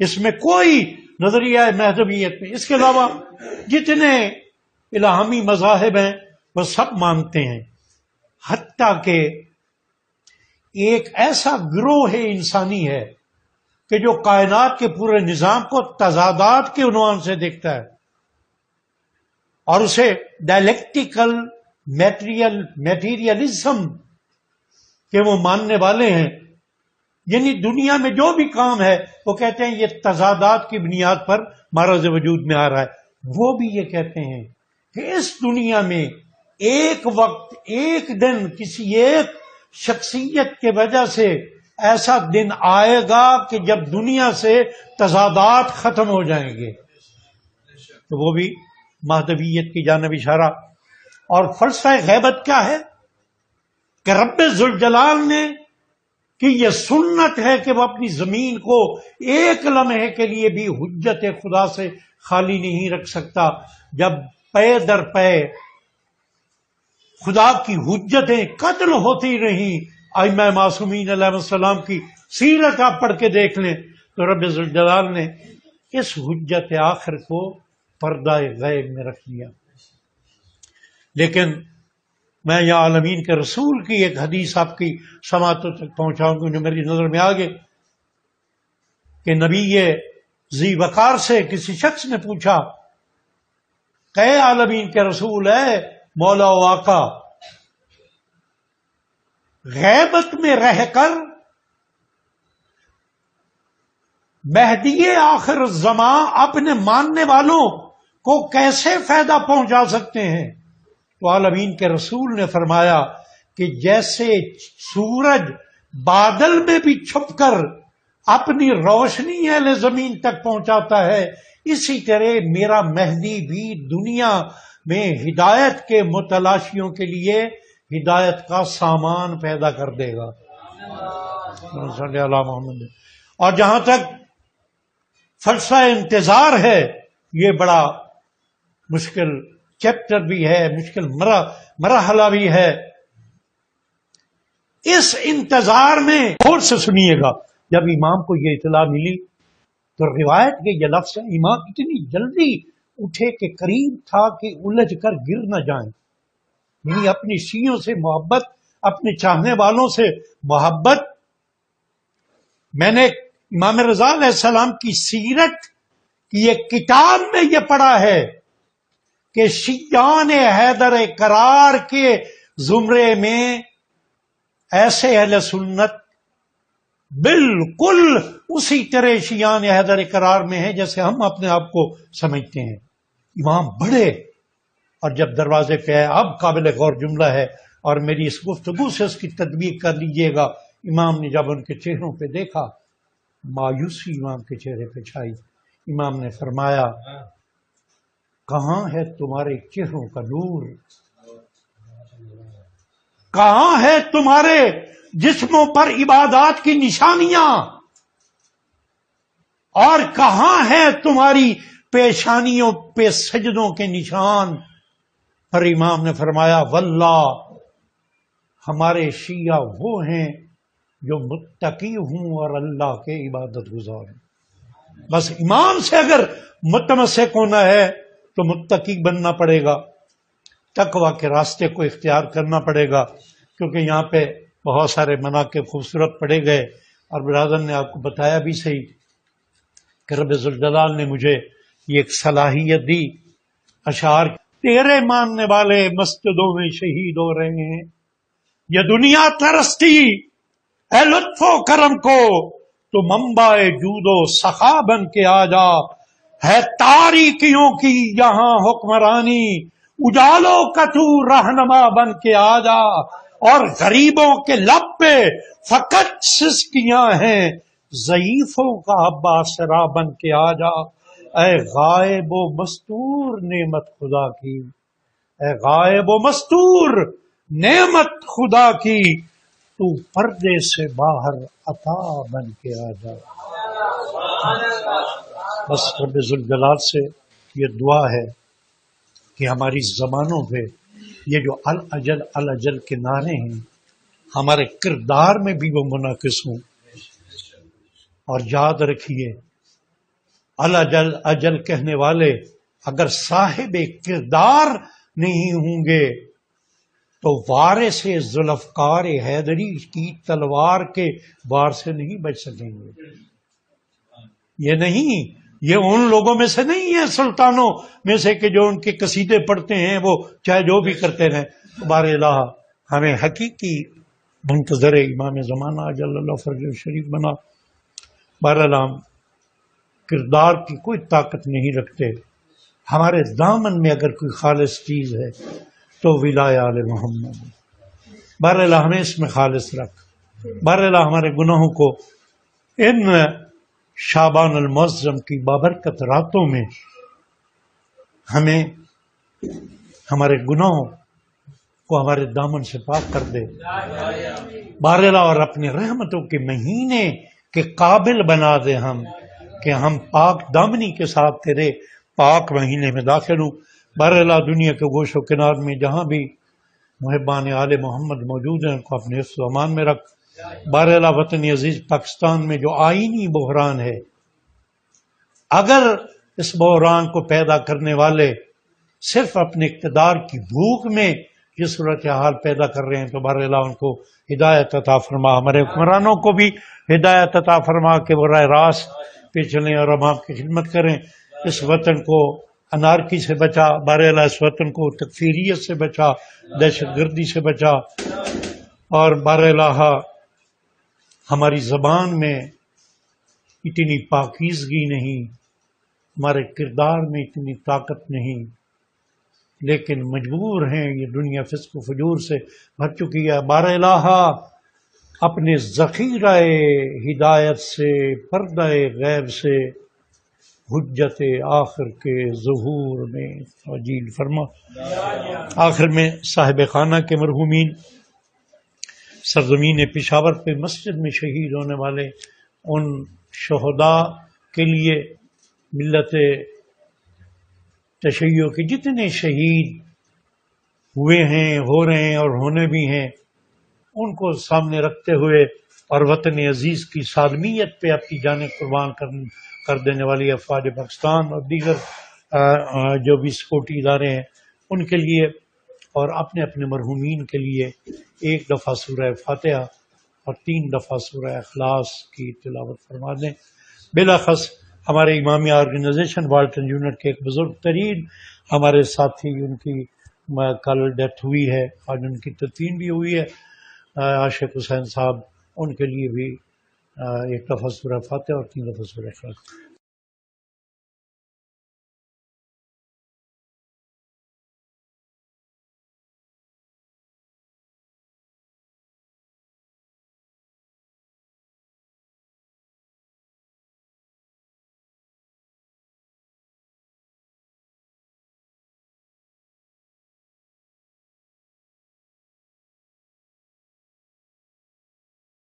اس میں کوئی نظریہ مہدویت میں، اس کے علاوہ جتنے الہامی مذاہب ہیں وہ سب مانتے ہیں. حتیٰ کہ ایک ایسا گروہ انسانی ہے کہ جو کائنات کے پورے نظام کو تضادات کے عنوان سے دیکھتا ہے اور اسے ڈائلیکٹیکل میٹیریلزم کے وہ ماننے والے ہیں. یعنی دنیا میں جو بھی کام ہے وہ کہتے ہیں یہ تضادات کی بنیاد پر معرض وجود میں آ رہا ہے. وہ بھی یہ کہتے ہیں کہ اس دنیا میں ایک وقت، ایک دن کسی ایک شخصیت کے وجہ سے ایسا دن آئے گا کہ جب دنیا سے تضادات ختم ہو جائیں گے. تو وہ بھی مہدویت کی جانب اشارہ. اور فلسفہ غیبت کیا ہے کہ رب ذوالجلال نے کہ یہ سنت ہے کہ وہ اپنی زمین کو ایک لمحے کے لیے بھی حجت خدا سے خالی نہیں رکھ سکتا. جب پے در پے خدا کی حجتیں قتل ہوتی رہیں، ائمہ معصومین علیہ السلام کی سیرت آپ پڑھ کے دیکھ لیں، تو رب ذوالجلال نے اس حجت آخر کو پردہ غیب میں رکھ دیا. لیکن میں یا عالمین کے رسول کی ایک حدیث آپ کی سماعتوں تک پہنچاؤں گی جو میری نظر میں آگے، کہ نبی ذی وقار سے کسی شخص نے پوچھا کہ اے عالمین کے رسول، ہے مولا و آقا، غیبت میں رہ کر مہدی آخر الزمان اپنے ماننے والوں کو کیسے فائدہ پہنچا سکتے ہیں؟ تو عالمین کے رسول نے فرمایا کہ جیسے سورج بادل میں بھی چھپ کر اپنی روشنی اہل زمین تک پہنچاتا ہے، اسی طرح میرا مہدی بھی دنیا میں ہدایت کے متلاشیوں کے لیے ہدایت کا سامان پیدا کر دے گا. صلی اللہ محمد. اور جہاں تک فلسفہ انتظار ہے، یہ بڑا مشکل چیپٹر بھی ہے، مشکل مرحلہ بھی ہے. اس انتظار میں غور سے سنیے گا. جب امام کو یہ اطلاع ملی تو روایت کے یہ لفظ ہے، امام اتنی جلدی اٹھے کہ قریب تھا کہ الجھ کر گر نہ جائیں. یعنی اپنی شیعوں سے محبت، اپنے چاہنے والوں سے محبت. میں نے امام رضا علیہ السلام کی سیرت کی ایک کتاب میں یہ پڑھا ہے کہ شیعان حیدر قرار کے زمرے میں ایسے اہل سنت بالکل اسی طرح شیعان حیدر قرار میں ہیں جیسے ہم اپنے آپ کو سمجھتے ہیں. امام بڑے، اور جب دروازے پہ آئے، اب قابل غور جملہ ہے اور میری اس گفتگو سے اس کی تطبیق کر لیجئے گا. امام نے جب ان کے چہروں پہ دیکھا، مایوسی امام کے چہرے پہ چھائی. امام نے فرمایا کہاں ہے تمہارے چہروں کا نور؟ کہاں ہے تمہارے جسموں پر عبادات کی نشانیاں؟ اور کہاں ہے تمہاری پیشانیوں پہ سجدوں کے نشان؟ پر امام نے فرمایا واللہ ہمارے شیعہ وہ ہیں جو متقی ہوں اور اللہ کے عبادت گزار ہیں. بس امام سے اگر متمسک ہونا ہے تو متقی بننا پڑے گا، تقوی کے راستے کو اختیار کرنا پڑے گا، کیونکہ یہاں پہ بہت سارے مناقب خوبصورت پڑے گئے. اور برادر نے آپ کو بتایا بھی صحیح کہ رب ذوالجلال نے مجھے یہ ایک صلاحیت دی. اشعار تیرے ماننے والے مسجدوں میں شہید ہو رہے ہیں، یہ دنیا ترستی اے لطف و کرم کو، تو منبع جود و سخا بن کے آ جا. ہے تاریکیوں کی یہاں حکمرانی، اجالوں کا تو رہنما بن کے آ جا. اور غریبوں کے لب پہ فقط سسکیاں ہیں، ضعیفوں کا ابا سرا بن کے آ جا. اے غائب و مستور نعمت خدا کی، اے غائب و مستور نعمت خدا کی، تو پردے سے باہر عطا بن کے آ جا. بس رب ذوالجلال سے یہ دعا ہے کہ ہماری زبانوں پہ یہ جو الاجل الاجل کے نعرے ہیں ہمارے کردار میں بھی وہ منعکس ہوں. اور یاد رکھیے الاجل اجل کہنے والے اگر صاحب کردار نہیں ہوں گے تو وارث ذوالفقار حیدری کی تلوار کے وار سے نہیں بچ سکیں گے. یہ نہیں، یہ ان لوگوں میں سے نہیں ہے سلطانوں میں سے کہ جو ان کے قصیدے پڑھتے ہیں وہ چاہے جو بھی کرتے رہیں. بار الہ ہمیں حقیقی منتظر امام زمانہ جل اللہ فرجہ شریف بنا. بہرحال ہم کردار کی کوئی طاقت نہیں رکھتے. ہمارے دامن میں اگر کوئی خالص چیز ہے تو ولایہ آل محمد. بہرحال ہمیں اس میں خالص رکھ. بہرحال ہمارے گناہوں کو ان شعبان المعظم کی بابرکت راتوں میں ہمیں ہمارے گناہوں کو ہمارے دامن سے پاک کر دے. بہرحال اور اپنی رحمتوں کے مہینے کے قابل بنا دے ہم کہ ہم پاک دامنی کے ساتھ تیرے پاک مہینے میں داخل ہوں. بہرحال دنیا کے گوش و کنار میں جہاں بھی محبان آل محمد موجود ہیں ان کو اپنے حفظ و امان میں رکھ. بہرحال وطن عزیز پاکستان میں جو آئینی بحران ہے، اگر اس بحران کو پیدا کرنے والے صرف اپنے اقتدار کی بھوک میں یہ صورتحال پیدا کر رہے ہیں تو بہرحال ان کو ہدایت عطا فرما. ہمارے حکمرانوں کو بھی ہدایت عطا فرما کہ وہ راہ راست پہ چلیں اور ہم آپ کی خدمت کریں. اس وطن کو انارکی سے بچا، بہرحال اس وطن کو تکفیریت سے بچا، دہشت گردی سے بچا. اور بہرحال ہماری زبان میں اتنی پاکیزگی نہیں، ہمارے کردار میں اتنی طاقت نہیں، لیکن مجبور ہیں، یہ دنیا فسق و فجور سے بھر چکی ہے. بہرحال اپنے ذخیرہ ہدایت سے، پردہ غیب سے حجت آخر کے ظہور میں تعجیل فرما. آخر میں صاحب خانہ کے مرحومین، سرزمین پشاور پہ مسجد میں شہید ہونے والے ان شہداء کے لیے ملت تشیع کے جتنے شہید ہوئے ہیں، ہو رہے ہیں اور ہونے بھی ہیں، ان کو سامنے رکھتے ہوئے اور وطن عزیز کی سالمیت پہ اپنی جانیں قربان کر دینے والی افواج پاکستان اور دیگر جو بھی سپورٹی ادارے ہیں ان کے لیے اور اپنے اپنے مرحومین کے لیے 1 دفعہ سورہ فاتحہ اور 3 دفعہ سورہ اخلاص کی تلاوت فرما دیں۔ بالاخص ہمارے امامیہ آرگنائزیشن والٹن یونٹ کے ایک بزرگ ترین ہمارے ساتھی، ان کی کل ڈیتھ ہوئی ہے، آج ان کی تدفین بھی ہوئی ہے، عاشق حسین صاحب، ان کے لیے بھی 1 دفعہ سورہ فاتحہ اور 3 دفعہ سورہ اخلاص۔